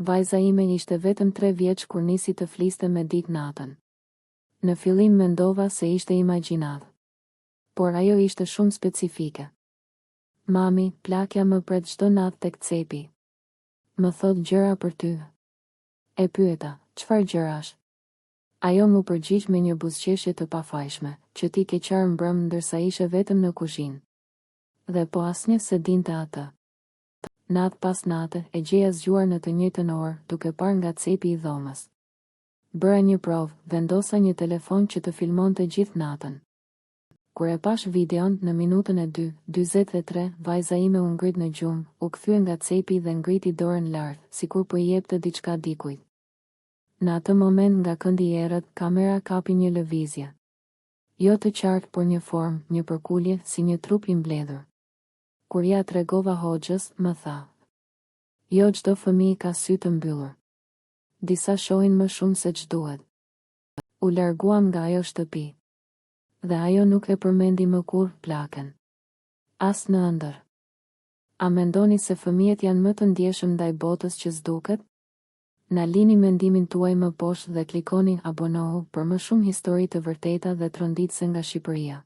Vajza ime ishte vetëm 3 vjeç kur nisi të fliste me dik natën. Në fillim mendova se ishte imagjinat. Por ajo ishte shumë specifike. Mami, plakja më pret çdo natë tek cepi. Më thot gjëra për ty. E pyeta, çfarë gjërash? Ajo më përgjigj me një buzëqeshje të pafajshme, që ti ke qarë mbrëm ndërsa ishe vetëm në kuzhinë. Dhe po asnjë se dinte atë. Natë pas nate, e gjeja zgjuar në të njëjtën orë, duke parë nga cepi i dhomës. Bëra një provë, vendosa një telefon që të filmonte gjithë natën. Kur e pash videon në minutën e 2:43, vajza ime u ngrit në gjumë, u kthye nga cepi dhe ngriti dorën lart, sikur po i jepte diçka dikujt. Në atë moment nga këndi i errët, kamera kapi një lëvizje. Jo të qartë, por një formë, një përkulje, si një trup i mbledhur. Kur ja tregova hoxhës, më tha: "Jo çdo fëmijë ka sy të mbyllur. Disa shohin më shumë se ç'duhet." U larguam nga ajo shtëpi. Dhe ajo nuk e përmendi më kurrë plakën. As në ëndër. A mendoni se fëmijët janë më të ndjeshëm ndaj botës që s'duket? Na lini mendimin tuaj më poshtë dhe klikoni abonohu për më shumë histori të vërteta dhe tronditëse nga Shqipëria.